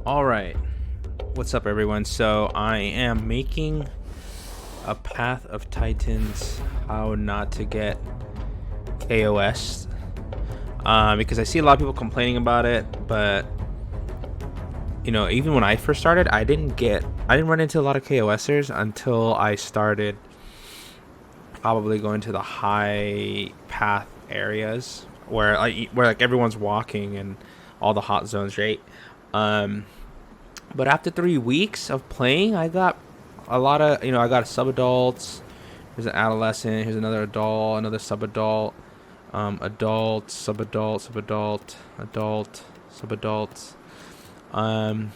All right, what's up, everyone? So I am making a Path of Titans, how not to get KOS, because I see a lot of people complaining about it, but even when I first started, I didn't run into a lot of KOSers until I started probably going to the high path areas where like everyone's walking and all the hot zones, right? Um, But after 3 weeks of playing, I got a lot of, I got sub-adults. Here's an adolescent. Here's another adult, another sub-adult, adult, sub-adult, sub-adult, adult, sub-adults. Um,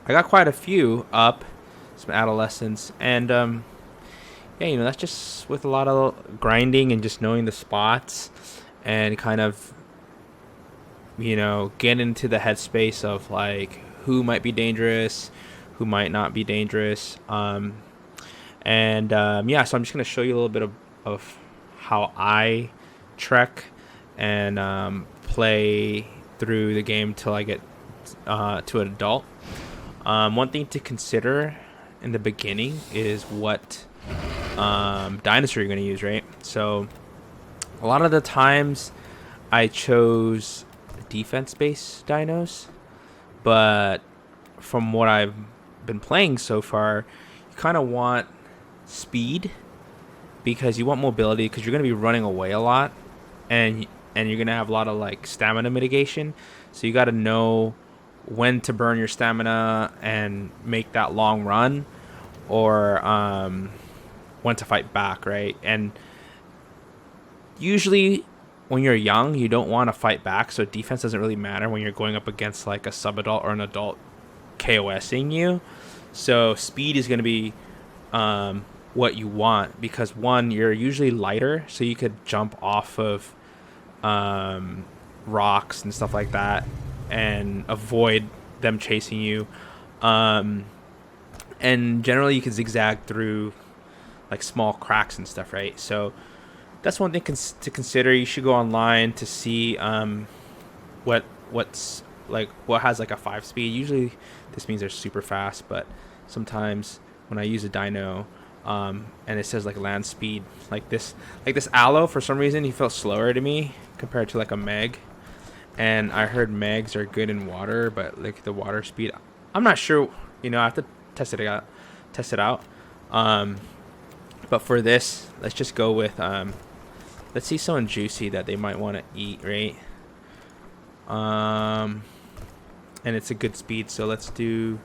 I got quite a few up, some adolescents, and yeah, that's just with a lot of grinding and just knowing the spots, and kind of, get into the headspace of like who might be dangerous, who might not be dangerous. Yeah, so I'm just going to show you a little bit of how I trek and play through the game till I get to an adult. One thing to consider in the beginning is what dinosaur you're going to use, right? So a lot of the times I chose defense-based dinos, but from what I've been playing so far, you kind of want speed because you want mobility because you're going to be running away a lot, and you're going to have a lot of like stamina mitigation. So you got to know when to burn your stamina and make that long run, or when to fight back, right? And usually when you're young, you don't want to fight back, so defense doesn't really matter when you're going up against like a sub-adult or an adult KOSing you. So speed is going to be what you want because, one, you're usually lighter, so you could jump off of rocks and stuff like that and avoid them chasing you. And generally you can zigzag through like small cracks and stuff, right? So that's one thing to consider. You should go online to see what's like what has like a 5-speed. Usually this means they're super fast, but sometimes when I use a dino and it says like land speed, like this aloe, for some reason he felt slower to me compared to like a meg, and I heard megs are good in water, but like the water speed, I'm not sure. I have to test it out. But for this, let's just go with let's see someone juicy that they might want to eat, right? And it's a good speed, so let's do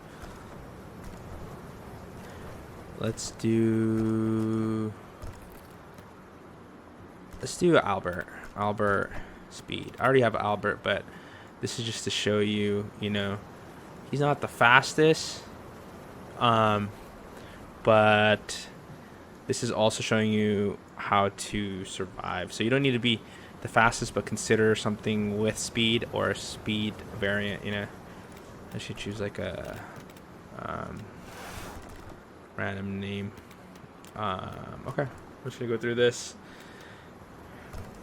Albert speed. I already have Albert, but this is just to show you, he's not the fastest, but this is also showing you how to survive. So you don't need to be the fastest, but consider something with speed or a speed variant. I should choose like a random name. Okay, we're just gonna go through this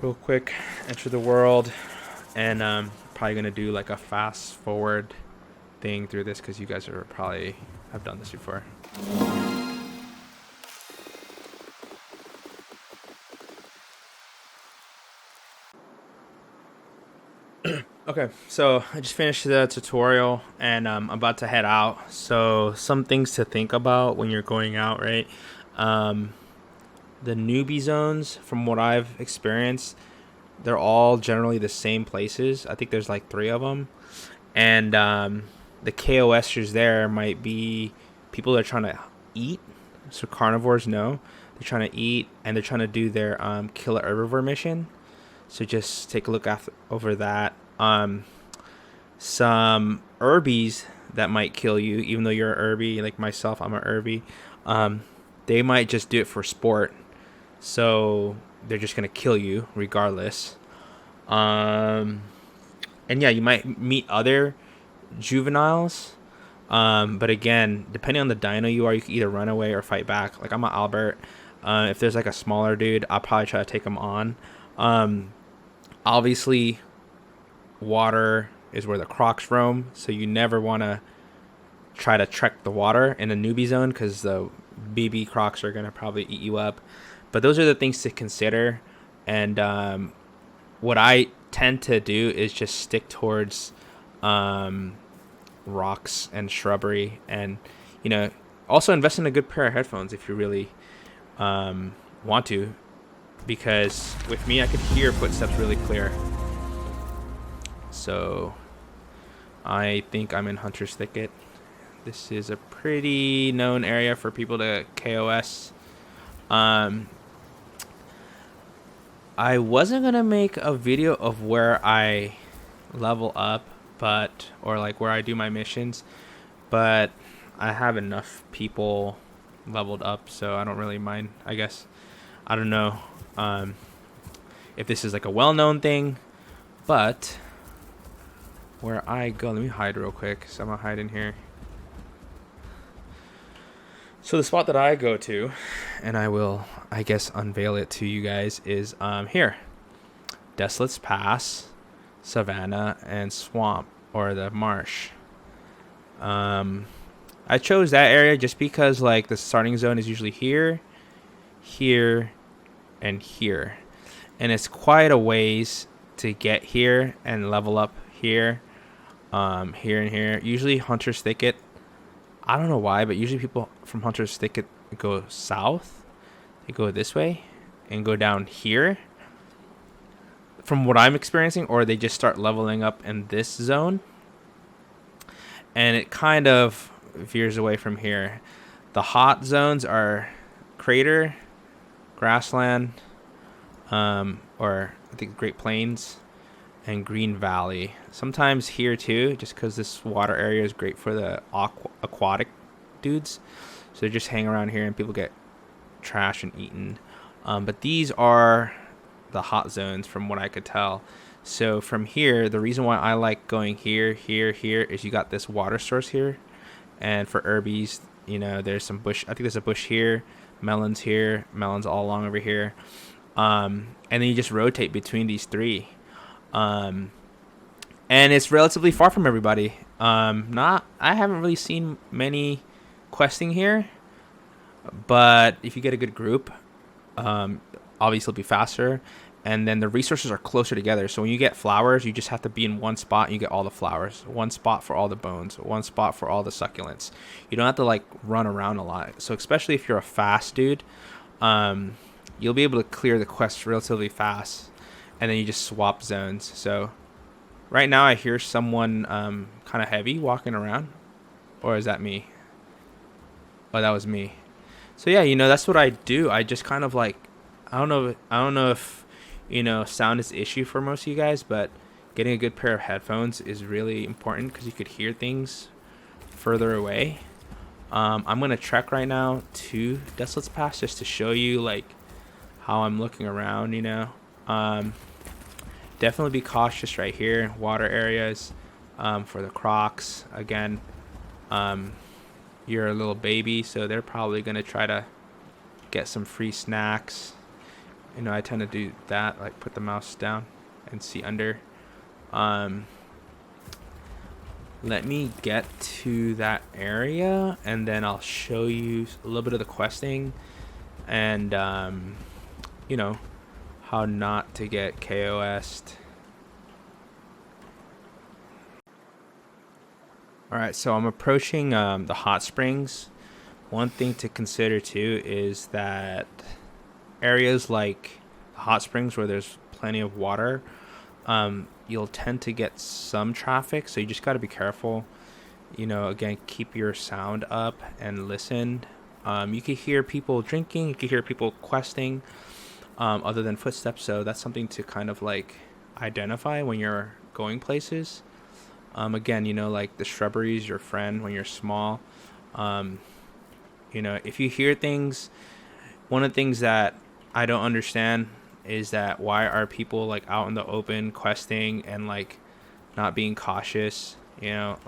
real quick, enter the world, and probably gonna do like a fast forward thing through this because you guys are probably have done this before. Okay, so I just finished the tutorial and I'm about to head out. So some things to think about when you're going out, right? The newbie zones, from what I've experienced, they're all generally the same places. I think there's like 3 of them. And the KOSers there might be people that are trying to eat. So carnivores, no. They're trying to eat and they're trying to do their kill a herbivore mission. So just take a look over that. Some herbies that might kill you, even though you're a herbie, like myself, I'm a herbie. They might just do it for sport, so they're just gonna kill you regardless. And yeah, you might meet other juveniles, but again, depending on the dino you are, you can either run away or fight back. Like I'm an Albert. If there's like a smaller dude, I'll probably try to take him on. Obviously water is where the crocs roam, so you never want to try to trek the water in a newbie zone, because the BB crocs are gonna probably eat you up. But those are the things to consider. And what I tend to do is just stick towards rocks and shrubbery, and also invest in a good pair of headphones if you really want to, because with me I could hear footsteps really clear. So I think I'm in Hunter's Thicket. This is a pretty known area for people to KOS. I wasn't gonna make a video of where I level up, or like where I do my missions, but I have enough people leveled up, so I don't really mind, I guess. I don't know if this is like a well-known thing, but where I go, let me hide real quick, so I'm gonna hide in here. So the spot that I go to, and I will, I guess, unveil it to you guys, is here. Desolate's Pass, Savannah, and Swamp, or the marsh. I chose that area just because like the starting zone is usually here, here, and here. And it's quite a ways to get here and level up here, here and here. Usually Hunter's Thicket, I don't know why, but usually people from Hunter's Thicket go south. They go this way and go down here, from what I'm experiencing, or they just start leveling up in this zone. And it kind of veers away from here. The hot zones are Crater, Grassland, or I think Great Plains, and Green Valley. Sometimes here too, just because this water area is great for the aquatic dudes. So they just hang around here and people get trashed and eaten. But these are the hot zones from what I could tell. So from here, the reason why I like going here, here, here is you got this water source here. And for herbies, there's some bush. I think there's a bush here, melons here, melons all along over here. And then you just rotate between these three. And it's relatively far from everybody. I haven't really seen many questing here, but if you get a good group, obviously it'll be faster. And then the resources are closer together. So when you get flowers, you just have to be in one spot and you get all the flowers. One spot for all the bones. One spot for all the succulents. You don't have to like run around a lot. So especially if you're a fast dude, you'll be able to clear the quest relatively fast. And then you just swap zones. So right now I hear someone kind of heavy walking around. Or is that me? Oh, that was me. So yeah, that's what I do. I just kind of like, I don't know if sound is the issue for most of you guys, but getting a good pair of headphones is really important because you could hear things further away. I'm going to trek right now to Desolate's Pass just to show you like how I'm looking around, definitely be cautious right here. Water areas for the crocs. Again, you're a little baby, so they're probably going to try to get some free snacks. I tend to do that, like put the mouse down and see under. Let me get to that area and then I'll show you a little bit of the questing and how not to get KOS'd. Alright, so I'm approaching the hot springs. One thing to consider too is that areas like hot springs where there's plenty of water, you'll tend to get some traffic, so you just got to be careful. Again, keep your sound up and listen. You can hear people drinking, you can hear people questing, other than footsteps, so that's something to kind of like identify when you're going places. Again, like the shrubbery is your friend when you're small. If you hear things, one of the things that I don't understand is that why are people like out in the open questing and like not being cautious? KOS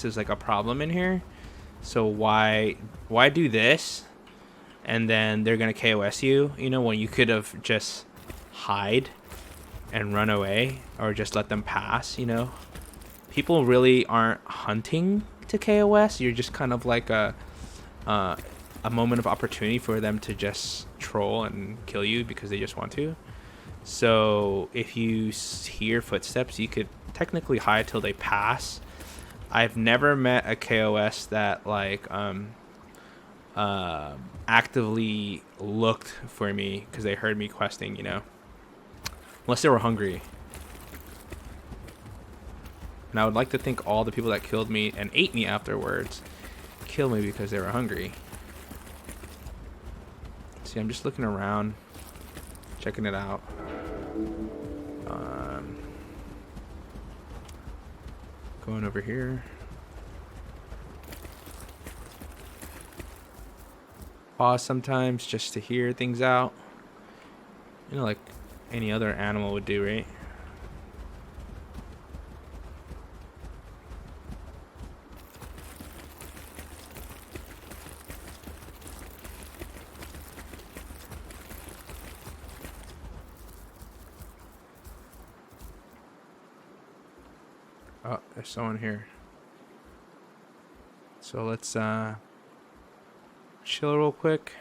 is like a problem in here, so why do this and then they're gonna KOS you, when you could have just hide and run away or just let them pass. people really aren't hunting to KOS. You're just kind of like uh, a moment of opportunity for them to just troll and kill you because they just want to. So if you hear footsteps, you could technically hide till they pass. I've never met a KOS that like actively looked for me because they heard me questing, you know, unless they were hungry. And I would like to think all the people that killed me and ate me afterwards killed me because they were hungry. See, I'm just looking around, checking it out. Going over here. Pause sometimes just to hear things out. You know, like any other animal would do, right? Oh, there's someone here. So let's chill real quick.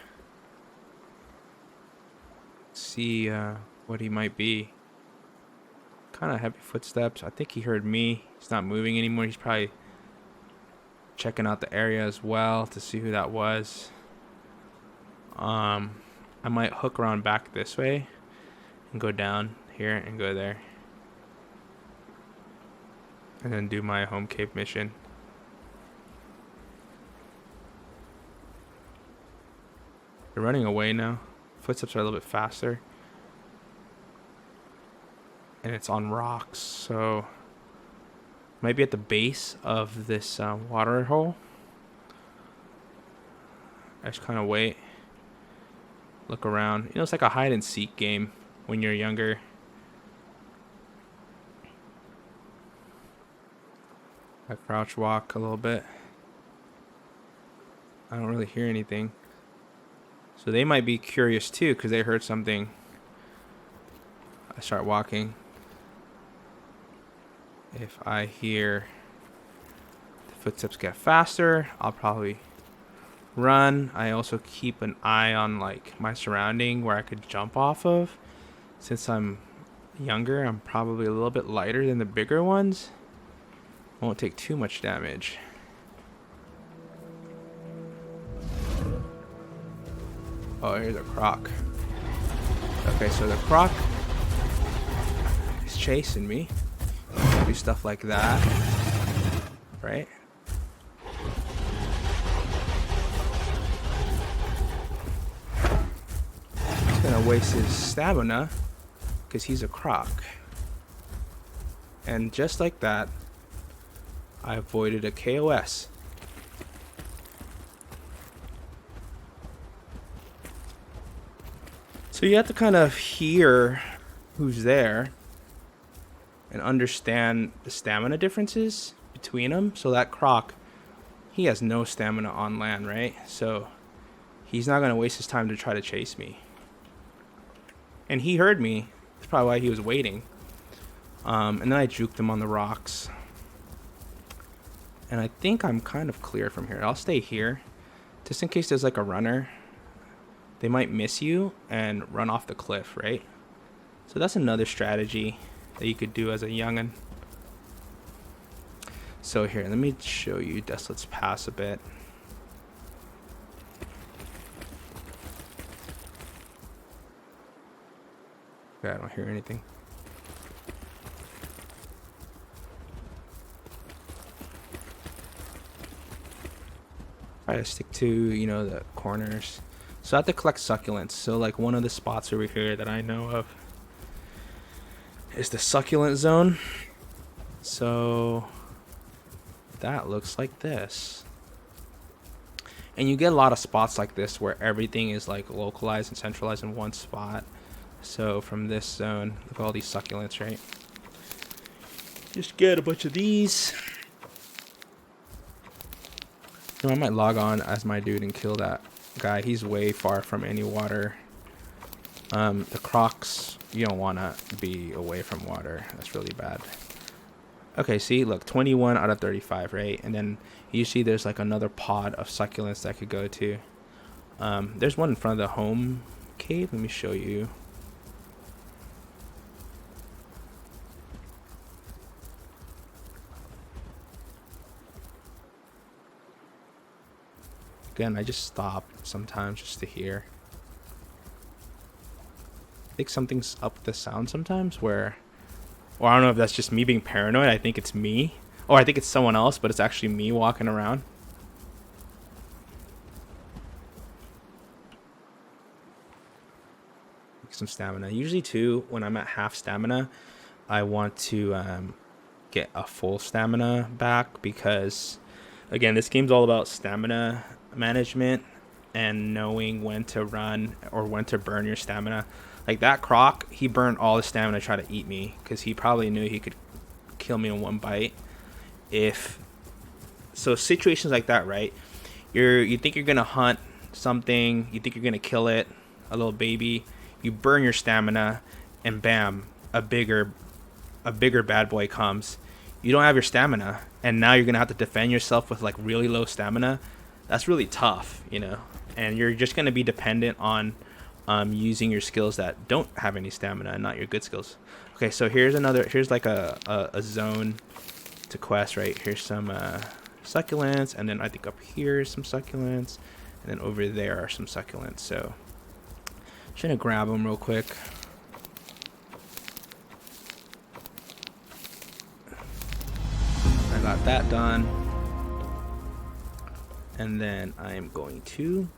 See what he might be. Kind of heavy footsteps. I think he heard me. He's not moving anymore. He's probably checking out the area as well to see who that was. I might hook around back this way and go down here and go there. And then do my home cave mission. They're running away now. Footsteps are a little bit faster. And it's on rocks, so might be at the base of this water hole. I just kind of wait. Look around. You know, it's like a hide and seek game when you're younger. I crouch walk a little bit. I don't really hear anything. So they might be curious too because they heard something. I start walking. If I hear the footsteps get faster, I'll probably run. I also keep an eye on like my surrounding where I could jump off of. Since I'm younger, I'm probably a little bit lighter than the bigger ones. Won't take too much damage. Oh, here's a croc. Okay, so the croc is chasing me. Do stuff like that, right? He's gonna waste his stamina because he's a croc. And just like that, I avoided a KOS. So you have to kind of hear who's there and understand the stamina differences between them. So that croc, he has no stamina on land, right? So he's not going to waste his time to try to chase me. And he heard me. That's probably why he was waiting. And then I juked him on the rocks. And I think I'm kind of clear from here. I'll stay here just in case there's like a runner. They might miss you and run off the cliff, right? So that's another strategy that you could do as a youngin'. So here, let me show you Desolate's Pass a bit. Okay, I don't hear anything. Try to stick to, you know, the corners. So I have to collect succulents. So like one of the spots over here that I know of is the succulent zone. So that looks like this. And you get a lot of spots like this where everything is like localized and centralized in one spot. So from this zone, look at all these succulents, right? Just get a bunch of these. You know, I might log on as my dude and kill that guy. He's way far from any water. The crocs, you don't want to be away from water. That's really bad. Okay, see, look, 21 out of 35, right? And then you see there's like another pod of succulents that I could go to. There's one in front of the home cave. Let me show you. Again, I just stop sometimes just to hear. I think something's up with the sound sometimes where, or I don't know if that's just me being paranoid. I think it's me, or I think it's someone else, but it's actually me walking around. Some stamina. Usually too, when I'm at half stamina, I want to get a full stamina back because, again, this game's all about stamina management and knowing when to run or when to burn your stamina. Like that croc, he burned all the stamina to try to eat me because he probably knew he could kill me in one bite. If so, situations like that, right? You think you're gonna hunt something, you think you're gonna kill it, a little baby. You burn your stamina, and bam, a bigger bad boy comes. You don't have your stamina, and now you're gonna have to defend yourself with like really low stamina. That's really tough, you know. And you're just gonna be dependent on using your skills that don't have any stamina and not your good skills. Okay, so here's like a zone to quest, right? Here's some succulents, and then I think up here is some succulents, and then over there are some succulents. So I'm just gonna grab them real quick. I got that done. And then I am going to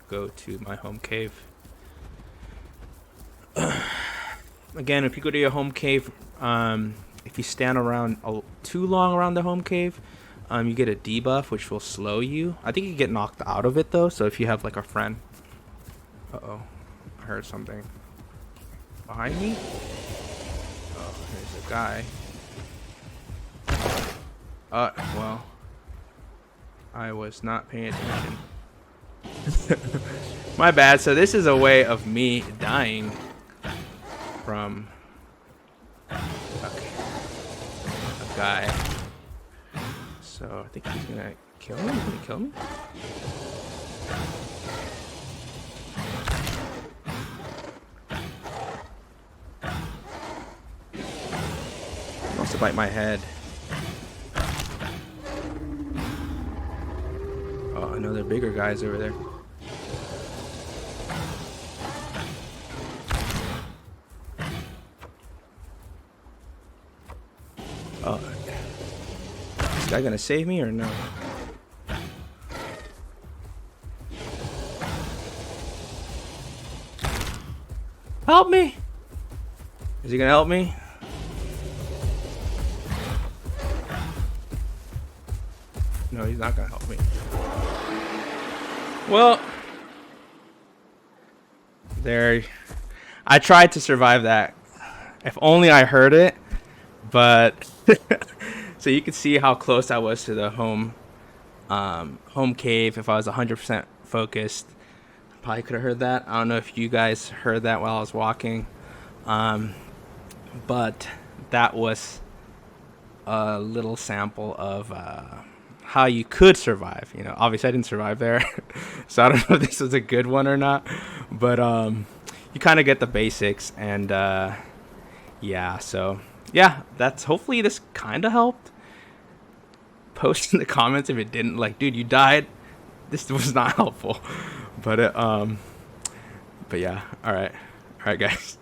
go to my home cave. Again, if you go to your home cave, if you stand around too long around the home cave, you get a debuff, which will slow you. I think you get knocked out of it, though. So if you have, like, a friend... Uh-oh. I heard something. Behind me? Oh, there's a guy. Well... I was not paying attention. My bad. So this is a way of me dying from a guy. So I think he's gonna kill me. He's gonna kill me. He wants to bite my head. Oh, I know there are bigger guys over there. Oh, is this guy gonna save me or no? Help me! Is he gonna help me? No, he's not gonna help me. Well, there. I tried to survive that. If only I heard it, but so you can see how close I was to the home cave. If I was 100% focused, probably could have heard that. I don't know if you guys heard that while I was walking, but that was a little sample of how you could survive. You know, obviously I didn't survive there, so I don't know if this was a good one or not, but you kind of get the basics. And yeah, so yeah, that's, hopefully this kind of helped. Post in the comments if it didn't. Like, dude, you died, this was not helpful. But yeah, all right guys.